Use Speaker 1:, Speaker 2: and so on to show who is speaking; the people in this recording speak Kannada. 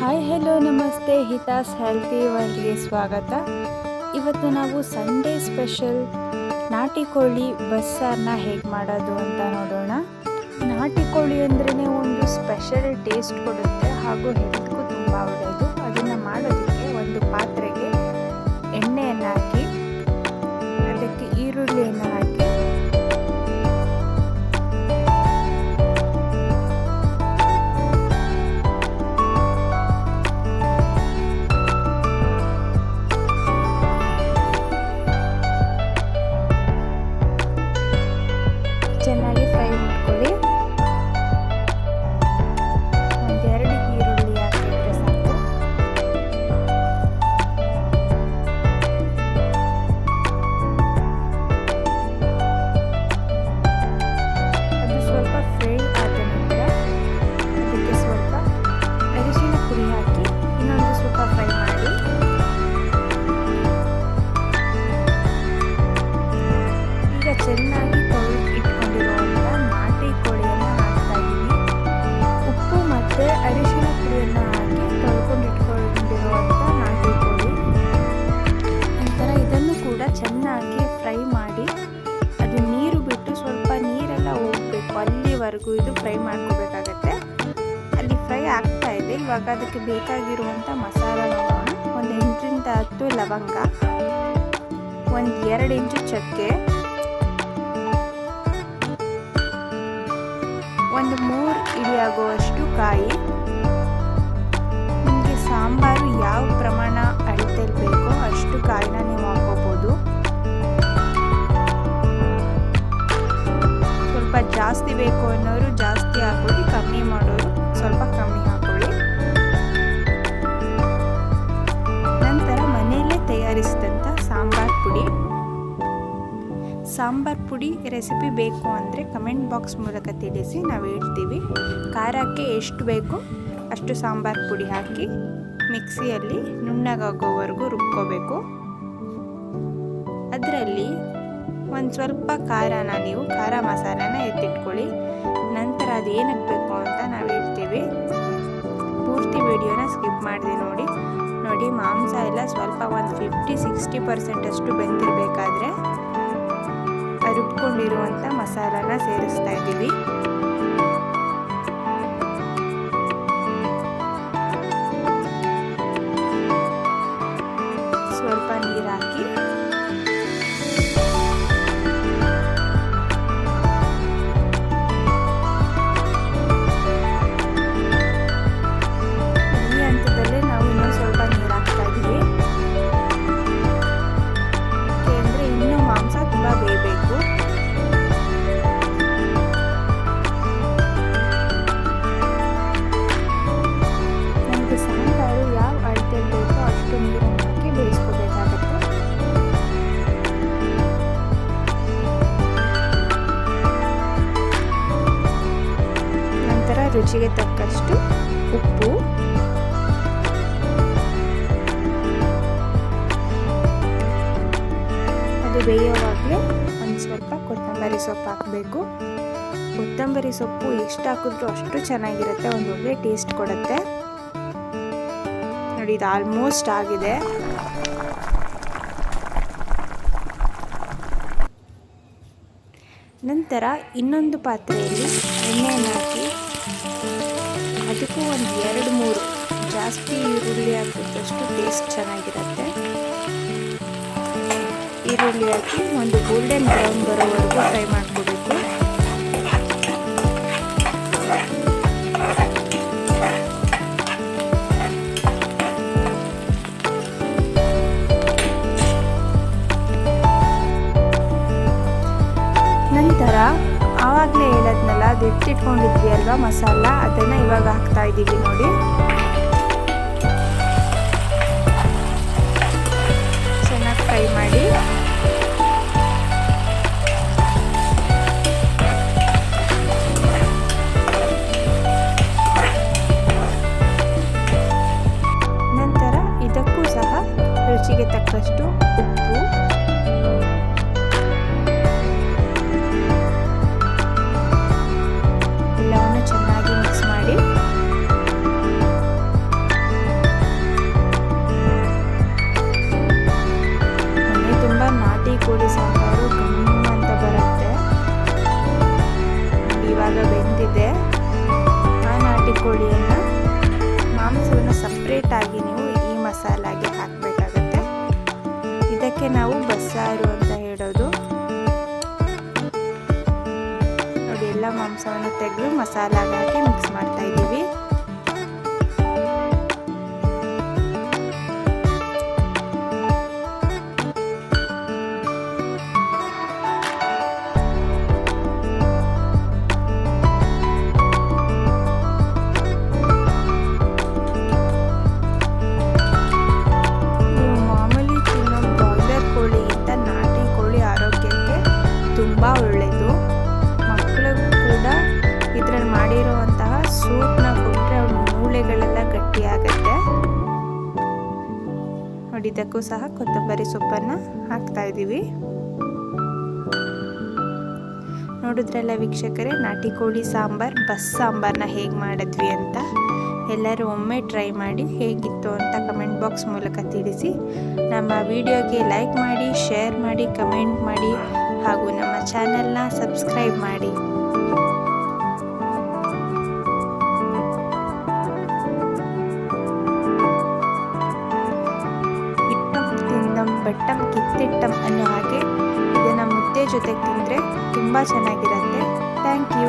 Speaker 1: ಹಾಯ್ ಹೆಲೋ ನಮಸ್ತೆ, ಹಿತಾಸ್ ಹೆಲ್ತಿ ವರ್ಲ್ಡ್ಗೆ ಸ್ವಾಗತ. ಇವತ್ತು ನಾವು ಸಂಡೇ ಸ್ಪೆಷಲ್ ನಾಟಿ ಕೋಳಿ ಬಸ್ಸಾರನ್ನ ಹೇಗೆ ಮಾಡೋದು ಅಂತ ನೋಡೋಣ. ನಾಟಿ ಕೋಳಿ ಅಂದ್ರೇ ಒಂದು ಸ್ಪೆಷಲ್ ಟೇಸ್ಟ್ ಕೊಡುತ್ತೆ ಹಾಗೂ ಹೆಲ್ತ್ಗೂ ತುಂಬ ಒಳ್ಳೆಯದು. ಅದನ್ನು ಮಾಡೋದಕ್ಕೆ ಒಂದು ಪಾತ್ರೆಗೆ ಎಣ್ಣೆಯನ್ನು ಹಾಕಿ ಅದಕ್ಕೆ ಈರುಳ್ಳಿಯನ್ನು ಹಾಕಿ ಚೆನ್ನಾಗಿ ಫ್ರೈ ಮಾಡ್ಕೊಳ್ಳಿ. ಒಂದೆರಡು ಈರುಳ್ಳಿ ಹಾಕಿದ್ರೆ ಸಾಕು. ಅದು ಸ್ವಲ್ಪ ಫ್ರೈ ಆದ ನಂತರ ಅದಕ್ಕೆ ಸ್ವಲ್ಪ ಅರಿಶಿನ ಪುಡಿ ಹಾಕಿ ಇನ್ನೊಂದು ಸ್ವಲ್ಪ ಫ್ರೈ ಮಾಡಿ. ಈಗ ಚೆನ್ನಾಗಿ ಇಟ್ಕೊಂಡಿರುವಂಥ ನಾಟಿ ಕೋಳಿಯನ್ನು ಹಾಕ್ತಾ ಇದ್ದೀವಿ. ಉಪ್ಪು ಮತ್ತು ಅರಿಶಿನ ಪುಡಿಯನ್ನು ಹಾಕಿ ತೊಳ್ಕೊಂಡು ಇಟ್ಕೊಂಡಿರುವಂಥ ನಾಟಿ ಕೋಳಿ. ನಂತರ ಇದನ್ನು ಕೂಡ ಚೆನ್ನಾಗಿ ಫ್ರೈ ಮಾಡಿ ಅದು ನೀರು ಬಿಟ್ಟು ಸ್ವಲ್ಪ ನೀರೆಲ್ಲ ಹೋಗಬೇಕು ಅಲ್ಲಿವರೆಗೂ ಇದು ಫ್ರೈ ಮಾಡ್ಕೋಬೇಕಾಗತ್ತೆ. ಅಲ್ಲಿ ಫ್ರೈ ಆಗ್ತಾ ಇದೆ. ಇವಾಗ ಅದಕ್ಕೆ ಬೇಕಾಗಿರುವಂಥ ಮಸಾಲ ನೋಡೋಣ. ಒಂದು 8ರಿಂದ 10 ಲವಂಗ, ಒಂದು 2 ಇಂಚು ಚಕ್ಕೆ, ಒಂದು 3 ಇಡಿಯಾಗುವಷ್ಟು ಕಾಯಿ. ನಿಮಗೆ ಸಾಂಬಾರು ಯಾವ ಪ್ರಮಾಣ ಅಳತೆಯಲ್ಲಿ ಬೇಕೋ ಅಷ್ಟು ಕಾಯಿನ ನೀವು ಹಾಕೋಬೋದು. ಸ್ವಲ್ಪ ಜಾಸ್ತಿ ಬೇಕು ಅನ್ನೋರು ಜಾಸ್ತಿ ಹಾಕೊಳ್ಳಿ, ಕಮ್ಮಿ ಮಾಡೋರು ಸ್ವಲ್ಪ ಕಮ್ಮಿ ಹಾಕೊಳ್ಳಿ. ನಂತರ ಮನೆಯಲ್ಲೇ ತಯಾರಿಸಿದಂಥ ಸಾಂಬಾರ್ ಪುಡಿ ರೆಸಿಪಿ ಬೇಕು ಅಂದರೆ ಕಮೆಂಟ್ ಬಾಕ್ಸ್ ಮೂಲಕ ತಿಳಿಸಿ, ನಾವು ಹೇಳ್ತೀವಿ. ಖಾರಕ್ಕೆ ಎಷ್ಟು ಬೇಕು ಅಷ್ಟು ಸಾಂಬಾರ್ ಪುಡಿ ಹಾಕಿ ಮಿಕ್ಸಿಯಲ್ಲಿ ನುಣ್ಣಗಾಗೋವರೆಗೂ ರುಬ್ಕೋಬೇಕು. ಅದರಲ್ಲಿ ಒಂದು ಸ್ವಲ್ಪ ನೀವು ಖಾರ ಮಸಾಲೆನ ಎತ್ತಿಟ್ಕೊಳ್ಳಿ. ನಂತರ ಅದು ಏನಕ್ಕೆ ಬೇಕು ಅಂತ ನಾವು ಹೇಳ್ತೀವಿ. ಪೂರ್ತಿ ವಿಡಿಯೋನ ಸ್ಕಿಪ್ ಮಾಡಿದೆ ನೋಡಿ. ಮಾಂಸ ಎಲ್ಲ ಸ್ವಲ್ಪ ಒಂದು 50-60% ಅಷ್ಟು ಬೆಂದಿರಬೇಕಾದ್ರೆ ರುಬ್ಕೊಂಡಿರುವಂಥ ಮಸಾಲಾನ ಸೇರಿಸ್ತಾ ಇದ್ದೀವಿ. ಸ್ವಲ್ಪ ನೀರು ಹಾಕಿ ಈ ಹಂತದಲ್ಲೇ ನಾವು ಇನ್ನೊಂದು ಸ್ವಲ್ಪ ನೀರು ಹಾಕ್ತಾ ಇದ್ದೀವಿ. ಯಾಕೆಂದರೆ ಇನ್ನೂ ಮಾಂಸ ತುಂಬ ಬೇಯಬೇಕು. ಸಾಂಬಾರು ಯಾವ ಅಳತೆಯಲ್ಲಿ ಬೇಕೋ ಅಷ್ಟು ನೀರನ್ನು ಹಾಕಿ ಬೇಯಿಸ್ಕೋಬೇಕಾಗತ್ತೆ. ನಂತರ ರುಚಿಗೆ ತಕ್ಕಷ್ಟು ಉಪ್ಪು, ಅದು ಬೇಯೋವಾಗಲೇ ಒಂದು ಸ್ವಲ್ಪ ಕೊತ್ತಂಬರಿ ಸೊಪ್ಪು ಹಾಕಬೇಕು. ಕೊತ್ತಂಬರಿ ಸೊಪ್ಪು ಎಷ್ಟು ಹಾಕಿದ್ರೂ ಅಷ್ಟು ಚೆನ್ನಾಗಿರುತ್ತೆ, ಒಂದು ಒಳ್ಳೆ ಟೇಸ್ಟ್ ಕೊಡುತ್ತೆ. ನೋಡಿ, ಇದು ಆಲ್ಮೋಸ್ಟ್ ಆಗಿದೆ. ನಂತರ ಇನ್ನೊಂದು ಪಾತ್ರೆಯಲ್ಲಿ ಎಣ್ಣೆಯನ್ನು ಹಾಕಿ ಅದಕ್ಕೂ ಒಂದು 2-3 ಜಾಸ್ತಿ ಈರುಳ್ಳಿ ಹಾಕಿದಷ್ಟು ಟೇಸ್ಟ್ ಚೆನ್ನಾಗಿರುತ್ತೆ. ಈರುಳ್ಳಿ ಹಾಕಿ ಒಂದು ಗೋಲ್ಡನ್ ಬ್ರೌನ್ ಬರೋವರೆಗೂ ಫ್ರೈ ಮಾಡ್ಕೋಬೇಕು. ನಂತರ ಆವಾಗಲೇ ಹೇಳದ್ನಲ್ಲ, ಅದು ಎತ್ತಿಟ್ಕೊಂಡಿದ್ವಿ ಅಲ್ವಾ ಮಸಾಲ, ಅದನ್ನು ಇವಾಗ ಹಾಕ್ತಾ ಇದ್ದೀವಿ ನೋಡಿ. ಚೆನ್ನಾಗಿ ಫ್ರೈ ಮಾಡಿ. ನಂತರ ಇದಕ್ಕೂ ಸಹ ರುಚಿಗೆ ತಕ್ಕಷ್ಟು ಉಪ್ಪು, ಎಲ್ಲವನ್ನು ಚೆನ್ನಾಗಿ ಮಿಕ್ಸ್ ಮಾಡಿ. ಮಾಂಸವನ್ನು ತೆಗೆದು ಮಸಾಲಾಗೆ ಹಾಕಿ ಮಿಕ್ಸ್ ಮಾಡ್ತಾ ಇದ್ದೀವಿ. ತುಂಬ ಒಳ್ಳೆಯದು. ಮಕ್ಕಳಿಗೂ ಕೂಡ ಇದರಲ್ಲಿ ಮಾಡಿರುವಂತಹ ಸೂಪ್ನ ಕೊಟ್ಟರೆ ಅವ್ರ ಮೂಳೆಗಳೆಲ್ಲ ಗಟ್ಟಿಯಾಗತ್ತೆ ನೋಡಿ. ಇದಕ್ಕೂ ಸಹ ಕೊತ್ತಂಬರಿ ಸೊಪ್ಪನ್ನು ಹಾಕ್ತಾ ಇದ್ದೀವಿ. ನೋಡಿದ್ರಲ್ಲ ವೀಕ್ಷಕರೇ, ನಾಟಿ ಕೋಳಿ ಸಾಂಬಾರ್, ಬಸ್ ಸಾಂಬಾರನ್ನ ಹೇಗೆ ಮಾಡಿದ್ವಿ ಅಂತ. ಎಲ್ಲರೂ ಒಮ್ಮೆ ಟ್ರೈ ಮಾಡಿ ಹೇಗಿತ್ತು ಅಂತ ಕಮೆಂಟ್ ಬಾಕ್ಸ್ ಮೂಲಕ ತಿಳಿಸಿ. ನಮ್ಮ ವಿಡಿಯೋಗೆ ಲೈಕ್ ಮಾಡಿ, ಶೇರ್ ಮಾಡಿ, ಕಮೆಂಟ್ ಮಾಡಿ ಹಾಗೂ ನಮ್ಮ ಚಾನೆಲ್ನ ಸಬ್ಸ್ಕ್ರೈಬ್ ಮಾಡಿ. ಇಟ್ಟಂ ತಿಂದಂ ಬೆಟ್ಟಂ ಕಿತ್ತಿಟ್ಟಂ ಅನ್ನೋ ಹಾಗೆ ಇದನ್ನು ಮುದ್ದೆ ಜೊತೆಗೆ ತಿಂದರೆ ತುಂಬ ಚೆನ್ನಾಗಿರುತ್ತೆ. Thank you.